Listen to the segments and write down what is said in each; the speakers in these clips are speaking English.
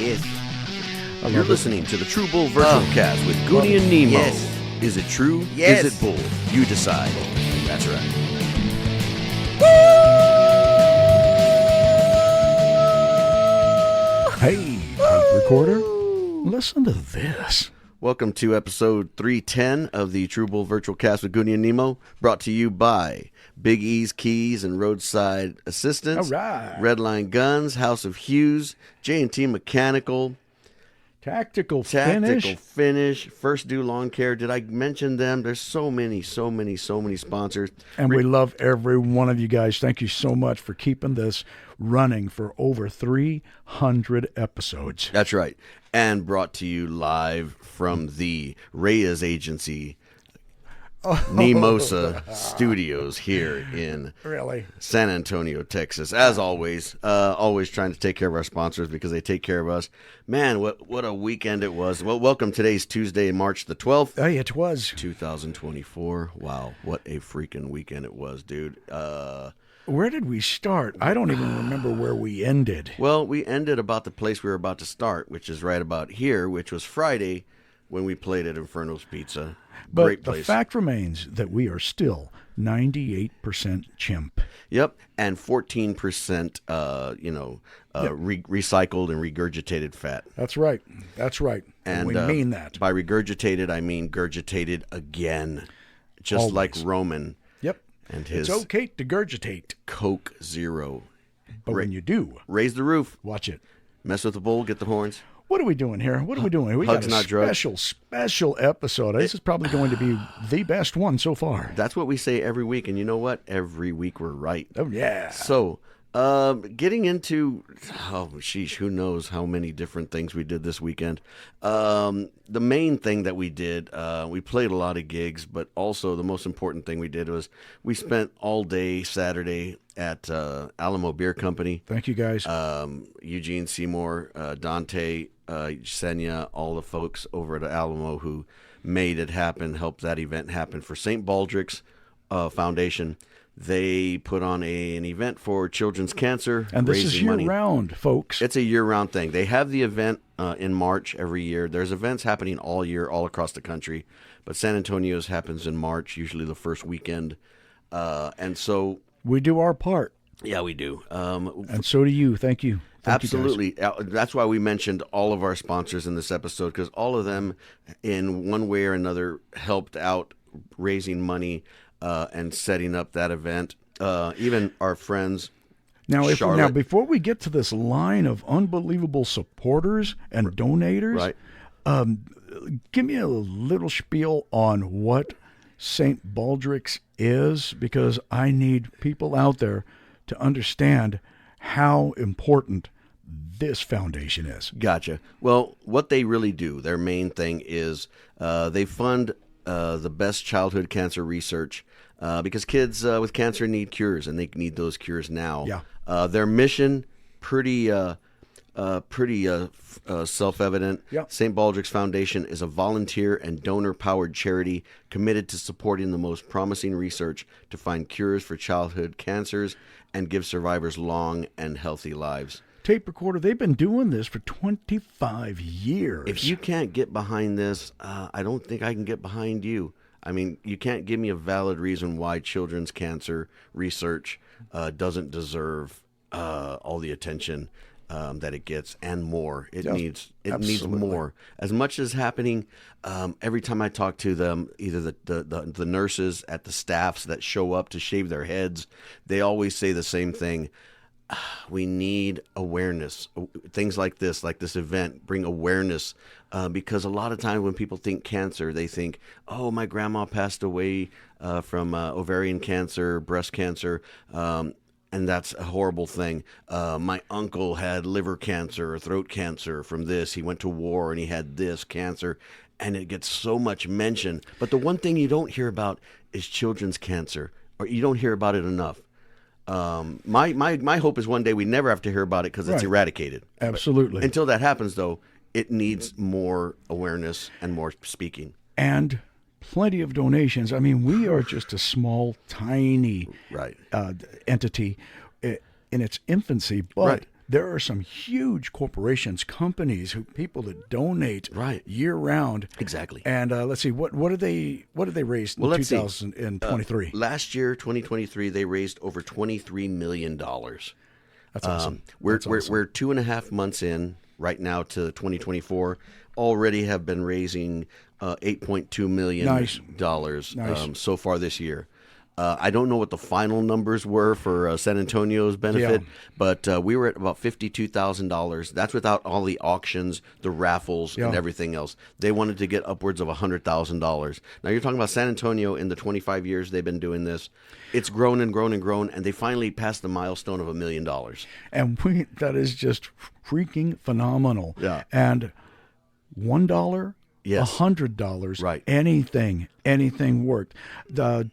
Yes. You're listening to the True Bull Virtual Cast with Goody and Nemo. Yes. Is it true? Yes. Is it bull? You decide. That's right. Hey, tape recorder, listen to this. Welcome to episode 310 of the True Bull Virtual Cast with Goody and Nemo, brought to you by Big E's Keys and Roadside Assistance, All right. Redline Guns, House of Hughes, J&T Mechanical, Tactical Tactical finish. Finish, First Do Lawn Care. Did I mention them? There's so many sponsors. And we love every one of you guys. Thank you so much for keeping this running for over 300 episodes. That's right. And brought to you live from the Reyes Agency, Nemosa Studios here in Really? San Antonio, Texas. As always, always trying to take care of our sponsors because they take care of us. Man, what a weekend it was. Well, welcome. Today's Tuesday, March the 12th. Hey, it was. 2024. Wow, what a freaking weekend it was, dude. Where did we start? I don't even remember where we ended. Well, we ended about the place we were about to start, which is right about here, which was Friday when we played at Inferno's Pizza. But Great the place. fact remains that we are still 98% chimp. Yep, and 14%, recycled and regurgitated fat. That's right. That's right. And we mean that. By regurgitated, I mean gurgitated again, just Always. like Roman Yep. and his It's okay to gurgitate, Coke Zero. but when you do, Raise the roof, watch it. mess with the bull, get the horns. What are we doing here? What are we doing? We Hugs, got a not drugs. special episode. This is probably going to be the best one so far. That's what we say every week, and you know what? Every week we're right. Oh, yeah. So, getting into, who knows how many different things we did this weekend. The main thing that we did, we played a lot of gigs, but also the most important thing we did was we spent all day Saturday at Alamo Beer Company. Thank you, guys. Eugene Seymour, Dante, Senya, all the folks over at Alamo who made it happen, helped that event happen for St. Baldrick's Foundation. They put on an event for children's cancer. And this is raising money. year-round, folks. It's a year-round thing. They have the event in March every year. There's events happening all year, all across the country. But San Antonio's happens in March, usually the first weekend. And so... We do our part. Yeah, we do. And so do you. Thank you. Thank you, guys. Absolutely. That's why we mentioned all of our sponsors in this episode, because all of them, in one way or another, helped out raising money and setting up that event. Even our friends, Now, Charlotte. before we get to this line of unbelievable supporters and donators, right? give me a little spiel on what St. Baldrick's is, because I need people out there to understand how important this foundation is. Gotcha. Well, what they really do, their main thing is they fund the best childhood cancer research because kids with cancer need cures, and they need those cures now. Yeah. Their mission, pretty self-evident. Yeah. St. Baldrick's Foundation is a volunteer and donor-powered charity committed to supporting the most promising research to find cures for childhood cancers and give survivors long and healthy lives. Tape recorder, they've been doing this for 25 years. If you can't get behind this, I don't think I can get behind you. I mean, you can't give me a valid reason why children's cancer research doesn't deserve all the attention that it gets and more. It needs more. As much as happening, every time I talk to them, either the nurses at the staffs that show up to shave their heads, they always say the same thing. We need awareness. Things like this event, bring awareness, because a lot of times when people think cancer, they think, oh, my grandma passed away from ovarian cancer, breast cancer, and that's a horrible thing. My uncle had liver cancer or throat cancer from this. He went to war and he had this cancer, and it gets so much mention. But the one thing you don't hear about is children's cancer, or you don't hear about it enough. My hope is one day we never have to hear about it because it's eradicated. Absolutely. But until that happens, though, it needs more awareness and more speaking. And plenty of donations. I mean, we are just a small, tiny Right. Entity in its infancy, but there are some huge corporations, companies, people that donate Right. year round. Exactly. And let's see, what did they raise in Well, let's see. 2023? Last year, 2023, they raised over $23 million. That's awesome. We're, That's awesome. we're 2.5 months in right now to 2024. Already have been raising $8.2 million Nice. So far this year. I don't know what the final numbers were for San Antonio's benefit, Yeah. but we were at about $52,000. That's without all the auctions, the raffles, and Yeah. everything else. They wanted to get upwards of $100,000. Now you're talking about San Antonio in the 25 years they've been doing this. It's grown and grown and grown, and they finally passed the milestone of $1 million. And that is just freaking phenomenal. Yeah. And $1, Yes. $100, Right. anything worked.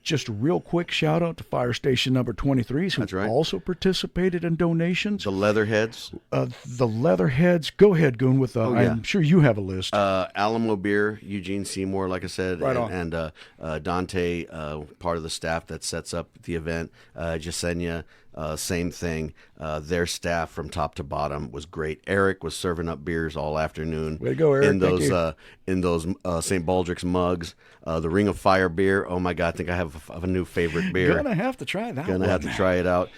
Just a real quick shout out to Fire Station number 23s, who That's right. also participated in donations. The Leatherheads, The Leatherheads. Go ahead, Goon. With yeah. I'm sure you have a list. Alamo Beer, Eugene Seymour, like I said, Right on. and Dante, part of the staff that sets up the event, Jasenia, same thing. Their staff from top to bottom was great. Eric was serving up beers all afternoon. Way to go, Eric. In Thank those you. in those St. Baldrick's mugs. The Ring of Fire beer. Oh my God, I think I have a new favorite beer. Gonna have to try that Gonna one. have to try it out.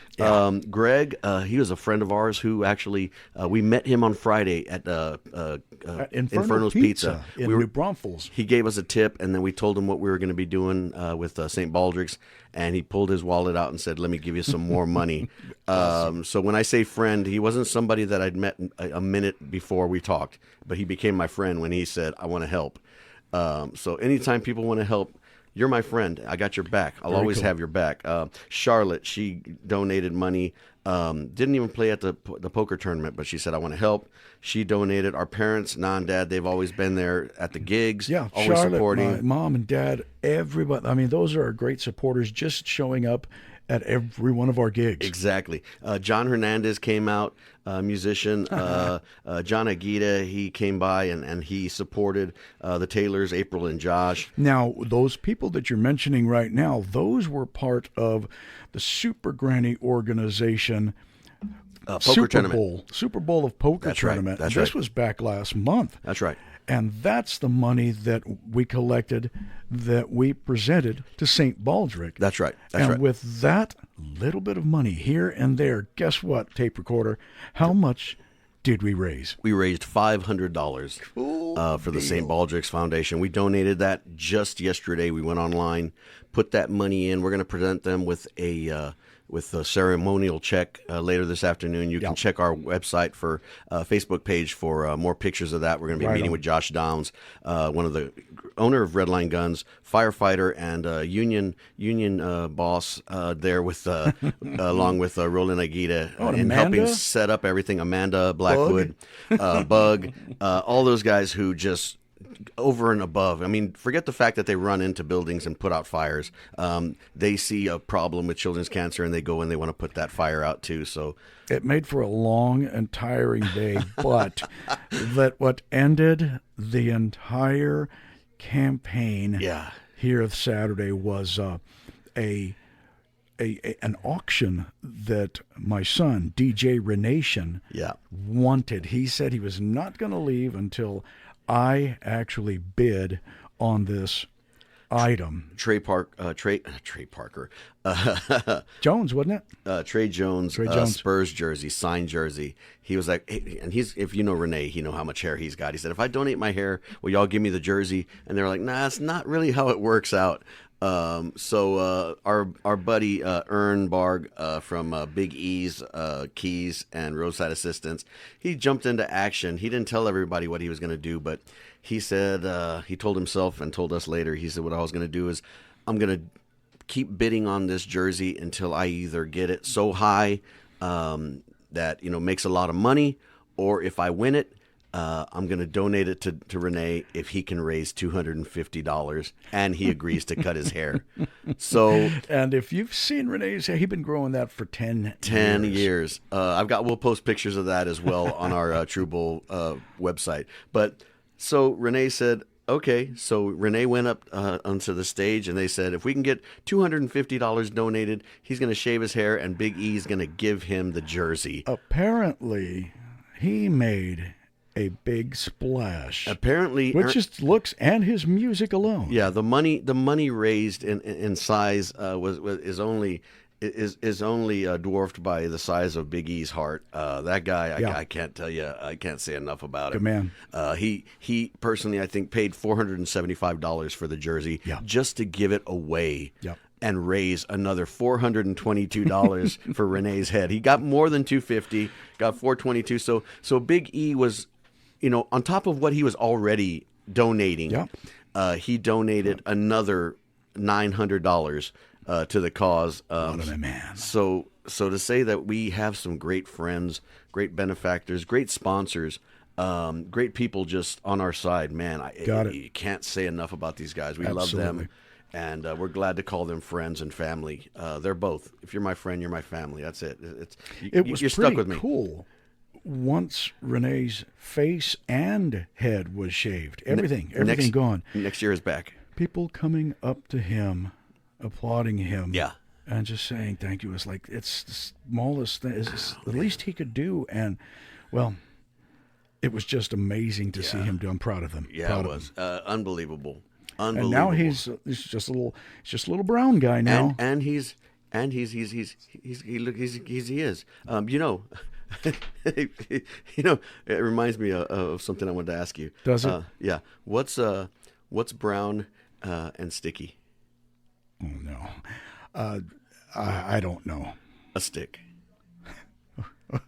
Greg, he was a friend of ours who actually we met him on Friday at Inferno's Pizza in New Braunfels. He gave us a tip, and then we told him what we were going to be doing with St. Baldrick's, and he pulled his wallet out and said, "Let me give you some more money." So when I say friend, he wasn't somebody that I'd met a minute before we talked, but he became my friend when he said, "I want to help." So anytime people want to help, you're my friend. I got your back. I'll always cool. have your back. Charlotte, she donated money. Didn't even play at the poker tournament, but she said, "I want to help." She donated. Our parents, Dad, they've always been there at the gigs. Yeah, always Charlotte, supporting. my mom and dad, everybody. I mean, those are our great supporters, just showing up at every one of our gigs. Exactly. John Hernandez came out, musician. John Aguita, he came by and he supported the Taylors, April and Josh. Now, those people that you're mentioning right now, those were part of the Super Granny organization. Poker tournament. Super Bowl of Poker That's right, tournament. that's This right. was back last month. That's right. And that's the money that we collected, that we presented to St. Baldrick. That's right. That's And right. with that little bit of money here and there, guess what, tape recorder? How much did we raise? We raised $500 for the St. Baldrick's Foundation. We donated that just yesterday. We went online, put that money in. We're going to present them with a ceremonial check later this afternoon. You can check our website for Facebook page for more pictures of that. We're going to be meeting with Josh Downs, one of the owner of Redline Guns, firefighter, and union boss there with along with Roland Aguita in helping Amanda? set up everything. Amanda Blackwood, Bug, all those guys who just over and above. I mean, forget the fact that they run into buildings and put out fires. They see a problem with children's cancer and they go and they want to put that fire out too. So It made for a long and tiring day, but what ended the entire campaign yeah, here Saturday was an auction that my son, DJ Renation, yeah. wanted. He said he was not going to leave until I actually bid on this item. Trey Parker, Jones, wasn't it? Trey Jones, Jones. Spurs jersey, signed jersey. He was like, and if you know Renee, you know how much hair he's got. He said, if I donate my hair, will y'all give me the jersey? And they're like, nah, it's not really how it works out. So our buddy Ern Barg from Big E's Keys and Roadside Assistance, he jumped into action. He didn't tell everybody what he was going to do, but he said he told himself and told us later. He said, what I was going to do is I'm going to keep bidding on this jersey until I either get it so high that makes a lot of money, or if I win it, I'm going to donate it to Renee if he can raise $250 and he agrees to cut his hair. So, and if you've seen Renee's hair, he's been growing that for 10 years. We'll post pictures of that as well on our True Bull website. But so Renee said, okay, so Renee went up onto the stage, and they said, if we can get $250 donated, he's going to shave his hair, and Big E is going to give him the jersey. Apparently, he made a big splash. Apparently, With just looks and his music alone. yeah, the money raised in size is only dwarfed by the size of Big E's heart. That guy, I can't tell you, I can't say enough about Good him. man. He personally, I think, paid $475 for the jersey just to give it away. Yep. And raise another $422 for Renee's head. He got more than $250, got $422. So Big E was, on top of what he was already donating, he donated another $900 to the cause. What a man. So to say that we have some great friends, great benefactors, great sponsors, great people just on our side, man, you can't say enough about these guys. We love them. And we're glad to call them friends and family. They're both. If you're my friend, you're my family. That's it. You're stuck with me. Cool. Once Renee's face and head was shaved, everything gone. Next year is back. People coming up to him, applauding him, Yeah. and just saying thank you. It's like it's the smallest thing. It's the least he could do, and well, it was just amazing to see him do. I'm proud of him. Yeah, it was unbelievable. And now he's just a little brown guy now. And he is. It reminds me of something I wanted to ask you. Does it? Yeah. What's brown and sticky? Oh no, I don't know. A stick.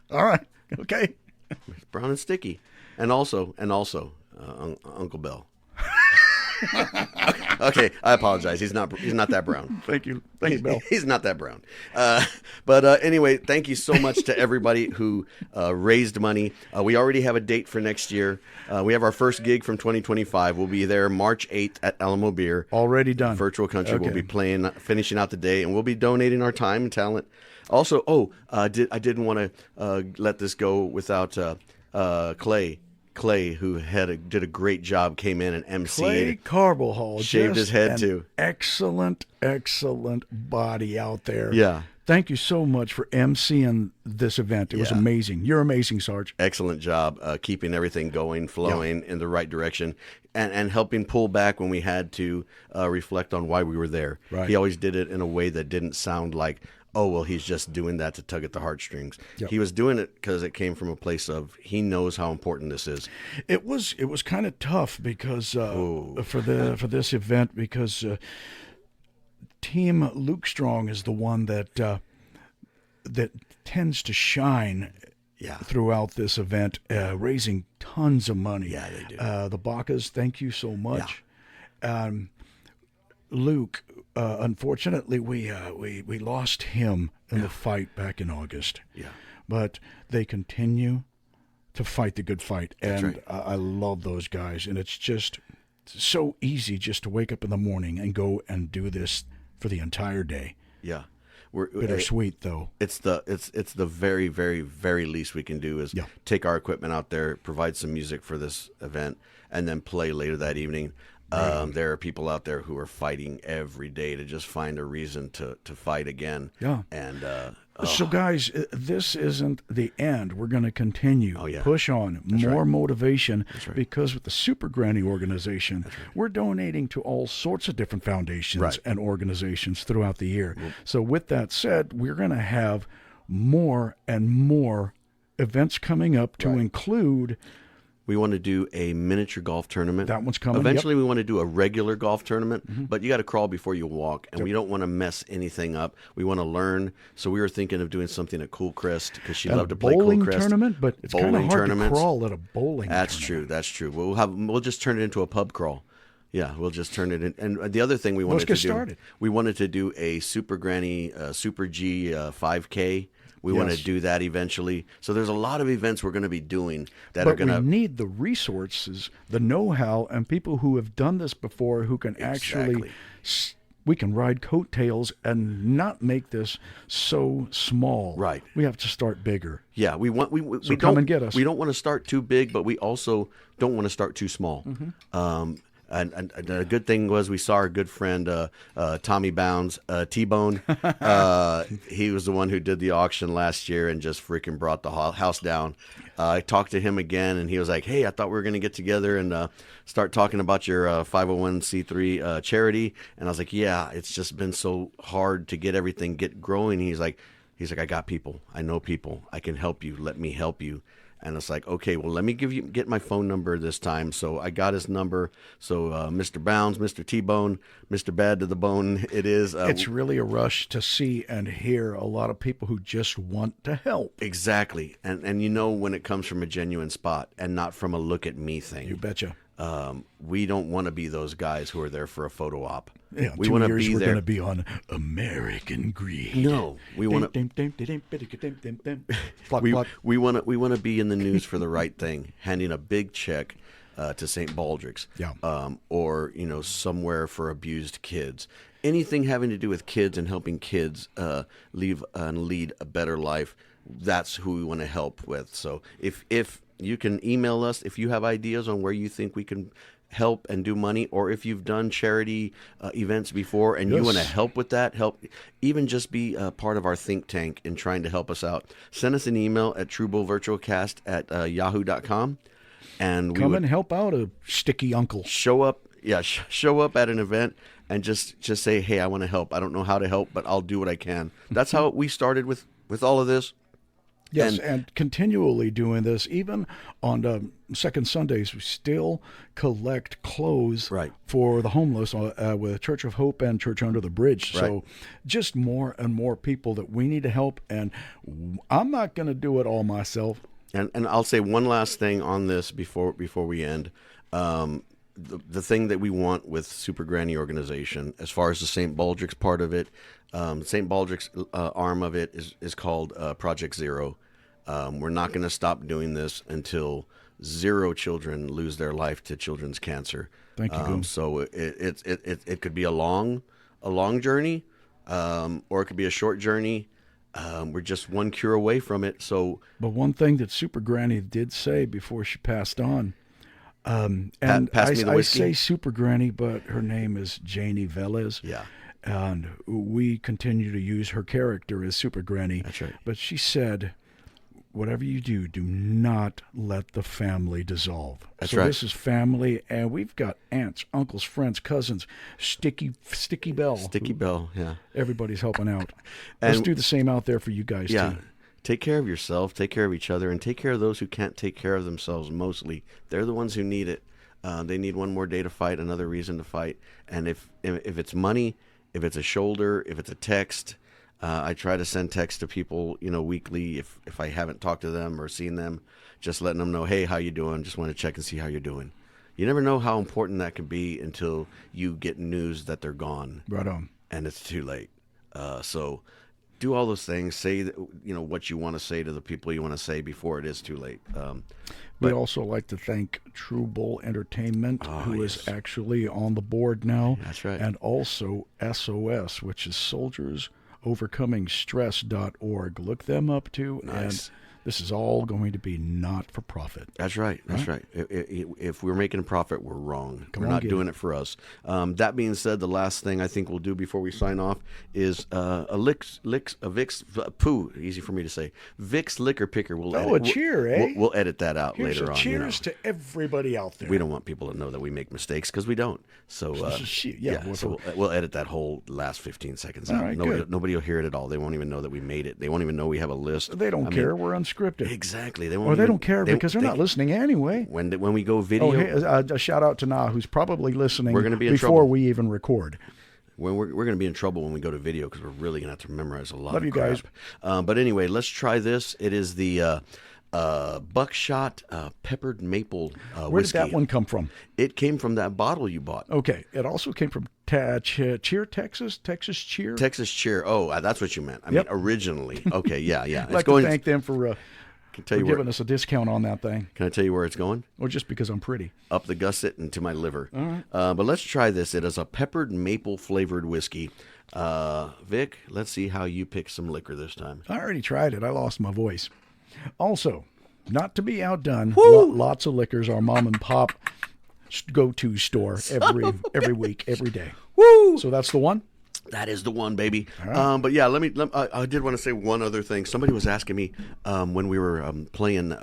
All right. Okay. It's brown and sticky, and also Uncle Bill. Okay, I apologize. He's not that brown. Thank you, Bill. He's not that brown. But anyway, thank you so much to everybody who raised money. We already have a date for next year. We have our first gig from 2025. We'll be there March 8th at Alamo Beer. Already done. Virtual Country. Okay. We'll be finishing out the day, and we'll be donating our time and talent. Also, I didn't want to let this go without Clay, who did a great job, came in and emceed. Clay Carbajal shaved his head too. Excellent body out there. Yeah. Thank you so much for emceeing this event. It was amazing. You're amazing, Sarge. Excellent job keeping everything going, flowing in the right direction, and helping pull back when we had to reflect on why we were there. Right. He always did it in a way that didn't sound like, oh, well, he's just doing that to tug at the heartstrings. Yep. He was doing it because it came from a place of he knows how important this is. It was kind of tough because for this event because Team Luke Strong is the one that tends to shine throughout this event, raising tons of money. Yeah, they do. The Bacas, thank you so much. Yeah. Luke, unfortunately, we lost him in the fight back in August. Yeah. But they continue to fight the good fight. That's and right. I love those guys. And it's just so easy just to wake up in the morning and go and do this for the entire day. Yeah. Bittersweet, though. It's the very, very, very least we can do is take our equipment out there, provide some music for this event, and then play later that evening. There are people out there who are fighting every day to just find a reason to fight again. Yeah. And so, guys, this isn't the end. We're going to continue. Oh, yeah. Push on. That's more right. motivation. That's right. Because with the Super Granny organization, we're donating to all sorts of different foundations and organizations throughout the year. So with that said, we're going to have more and more events coming up to include... We want to do a miniature golf tournament. That one's coming. Eventually, we want to do a regular golf tournament, but you got to crawl before you walk, and we don't want to mess anything up. We want to learn. So we were thinking of doing something at Cool Crest because she loved to play Cool Crest. Bowling tournament, but it's kind of hard to crawl at a bowling That's tournament. True. That's true. We'll just turn it into a pub crawl. Yeah, we'll just turn it in. And the other thing we wanted we wanted to do a Super Granny, Super G 5K. We want to do that eventually. So there's a lot of events we're going to be doing that are going to... But we need the resources, the know-how, and people who have done this before who can actually... We can ride coattails and not make this so small. Right. We have to start bigger. Yeah, we come and get us. We don't want to start too big, but we also don't want to start too small. And the good thing was we saw our good friend Tommy Bounds, T-Bone. He was the one who did the auction last year and just freaking brought the house down. I talked to him again, and he was like, "Hey, I thought we were going to get together and start talking about your 501c3 charity." And I was like, "Yeah, it's just been so hard to get everything growing." He's like, "I got people. I know people. I can help you. Let me help you." And it's like, okay, well, let me get my phone number this time. So I got his number. So Mr. Bounds, Mr. T-Bone, Mr. Bad to the Bone, it is. It's really a rush to see and hear a lot of people who just want to help. Exactly. And you know when it comes from a genuine spot and not from a look at me thing. You betcha. We don't want to be those guys who are there for a photo op. Yeah, we want to be we're there. going to be on American Greed. No, we want to. We want to be in the news for the right thing, handing a big check to St. Baldrick's, or somewhere for abused kids. Anything having to do with kids and helping kids lead a better life. That's who we want to help with. So if you can email us if you have ideas on where you think we can help and do money, or if you've done charity events before and you want to help with that, even just be part of our think tank in trying to help us out, send us an email at truebullvirtualcast@yahoo.com, and come and help out a sticky uncle. Show up at an event and just say, "Hey, I want to help. I don't know how to help, but I'll do what I can." That's how we started with all of this. Yes, and continually doing this. Even on second Sundays, we still collect clothes for the homeless with Church of Hope and Church Under the Bridge. Right. So just more and more people that we need to help. And I'm not going to do it all myself. And I'll say one last thing on this before we end. The thing that we want with Super Granny Organization, as far as the St. Baldrick's part of it, St. Baldrick's arm of it is called Project Zero. We're not going to stop doing this until 0 children lose their life to children's cancer. Thank you. So it could be a long journey, or it could be a short journey. We're just one cure away from it. So, but one thing that Super Granny did say before she passed on, and I say Super Granny, but her name is Janie Velez. Yeah. And we continue to use her character as Super Granny. That's right. But she said, whatever you do, do not let the family dissolve. That's so right. This is family, and we've got aunts, uncles, friends, cousins, Sticky Bell. Sticky Bell, yeah. Everybody's helping out. And let's do the same out there for you guys, too. Take care of yourself, take care of each other, and take care of those who can't take care of themselves mostly. They're the ones who need it. They need one more day to fight, another reason to fight. And if it's money, if it's a shoulder, if it's a text, I try to send texts to people, weekly if I haven't talked to them or seen them, just letting them know, "Hey, how you doing? Just want to check and see how you're doing." You never know how important that can be until you get news that they're gone. Right on. And it's too late. So do all those things. Say what you want to say to the people you want to say before it is too late. We also like to thank True Bull Entertainment, who is actually on the board now. That's right. And also SOS, which is soldiersovercomingstress.org. Look them up too. Nice. And this is all going to be not for profit. That's right. That's right. If we're making a profit, we're wrong. We're not doing it for us. That being said, the last thing I think we'll do before we sign off is a Vicks, easy for me to say, Vicks Liquor Picker. A cheer, eh? We'll edit that out later on. Cheers to everybody out there. We don't want people to know that we make mistakes because we don't. So, so we'll edit that whole last 15 seconds out. Right, nobody will hear it at all. They won't even know that we made it. They won't even know we have a list. They don't care. We're unscripted. Exactly. They don't care because they're not listening anyway. When we go video. A shout out to Na, who's probably listening we're gonna be in before trouble. we even record. We're going to be in trouble when we go to video because we're really going to have to memorize a lot Love of you crap. guys. But anyway, let's try this. It is the buckshot peppered maple whiskey. Where did that one come from? It came from that bottle you bought. Okay. It also came from Cheer, Texas? Texas Cheer? Texas Cheer. Oh, that's what you meant. I mean, originally. Okay, yeah. I'd like to thank them for giving us a discount on that thing. Can I tell you where it's going? Or just because I'm pretty. Up the gusset and to my liver. All right. But let's try this. It is a peppered maple flavored whiskey. Vic, let's see how you pick some liquor this time. I already tried it. I lost my voice. Also, not to be outdone, lots of liquors. Our mom and pop go-to store every week, every day. Woo! So that's the one. That is the one, baby. Right. But yeah, I did want to say one other thing. Somebody was asking me when we were playing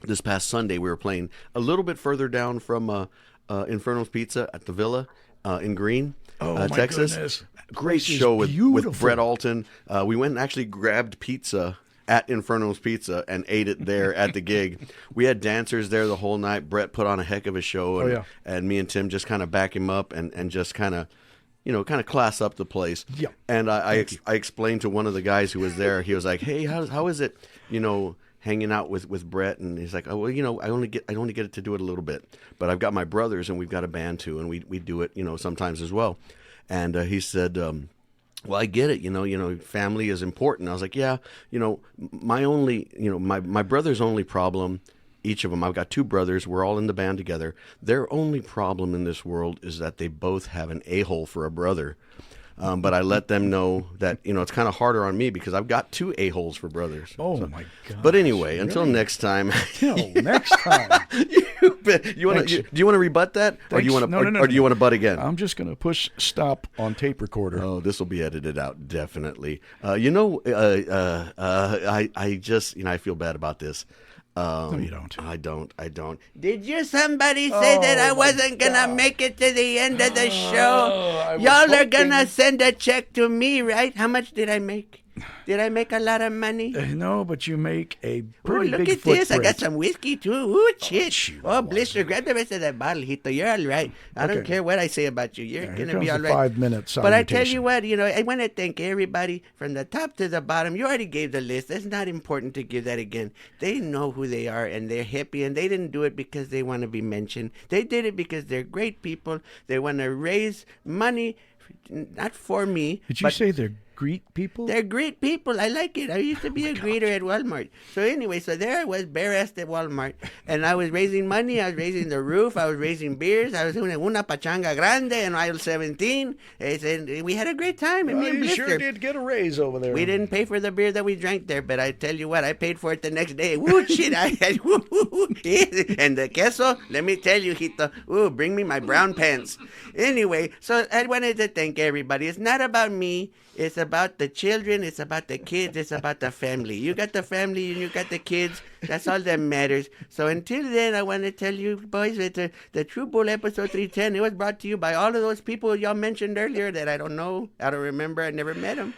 this past Sunday. We were playing a little bit further down from Inferno's Pizza at the Villa in Green, my Texas. goodness. Great This is show with beautiful. Brett Alton. We went and actually grabbed pizza at Inferno's Pizza and ate it there at the gig. We had dancers there the whole night. Brett put on a heck of a show, and, and me and Tim just kind of back him up and just kind of, kind of class up the place. Yeah. And I explained to one of the guys who was there. He was like, "Hey, how is it, hanging out with Brett?" And he's like, "Oh, well, I only get to do it a little bit, but I've got my brothers and we've got a band too, and we do it, sometimes as well." And he said, "Well, I get it. Family is important." I was like, "Yeah, my only, my brother's only problem." Each of them, I've got two brothers. We're all in the band together. Their only problem in this world is that they both have an a-hole for a brother. But I let them know that, it's kind of harder on me because I've got two a-holes for brothers. Oh, my God. But anyway, until next time. Till next time. Do you want to rebut that? Or do you want to or do you want to butt again? I'm just going to push stop on tape recorder. Oh, this will be edited out, definitely. I just, I feel bad about this. No, you don't. I don't. Did you somebody say that I wasn't going to make it to the end of the show? Y'all are going to send a check to me, right? How much did I make? Did I make a lot of money? No, but you make a Ooh, pretty look big at footprint. this. I got some whiskey, too. Ooh, shit. Oh, blister. Grab the rest of that bottle, Hito. You're all right. I don't care what I say about you. You're going to be all right. 5 minutes. But I tell you what, I want to thank everybody from the top to the bottom. You already gave the list. It's not important to give that again. They know who they are, and they're happy, and they didn't do it because they want to be mentioned. They did it because they're great people. They want to raise money, not for me. Did you say they're greet people? They're great people. I like it. I used to be a greeter at Walmart. So anyway, there I was, bare-assed at Walmart. And I was raising money. I was raising the roof. I was raising beers. I was doing una pachanga grande in aisle 17. And we had a great time. And me and you Blister. sure did get a raise over there. We didn't pay for the beer that we drank there, but I tell you what, I paid for it the next day. Woo, shit. And the queso, let me tell you, Hito, ooh, bring me my brown pants. Anyway, so I wanted to thank everybody. It's not about me. It's about the children. It's about the kids. It's about the family. You got the family and you got the kids. That's all that matters. So until then, I want to tell you, boys, that the True Bull episode 310, it was brought to you by all of those people y'all mentioned earlier that I don't know, I don't remember, I never met them.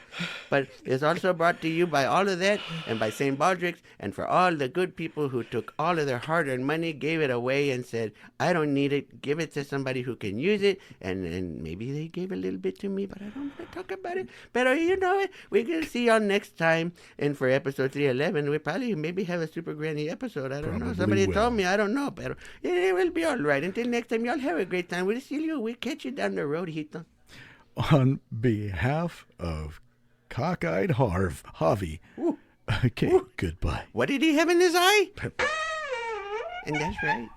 But it's also brought to you by all of that and by St. Baldrick and for all the good people who took all of their hard-earned money, gave it away and said, I don't need it, give it to somebody who can use it. And maybe they gave a little bit to me, but I don't want to talk about it. But you know it, we're going to see y'all next time. And for episode 311, we probably maybe have a super granny episode. I don't know. Somebody told me. I don't know. But it will be all right. Until next time, y'all have a great time. We'll see you. We'll catch you down the road, Hito. On behalf of Cockeyed Javi, okay, goodbye. What did he have in his eye? And that's right.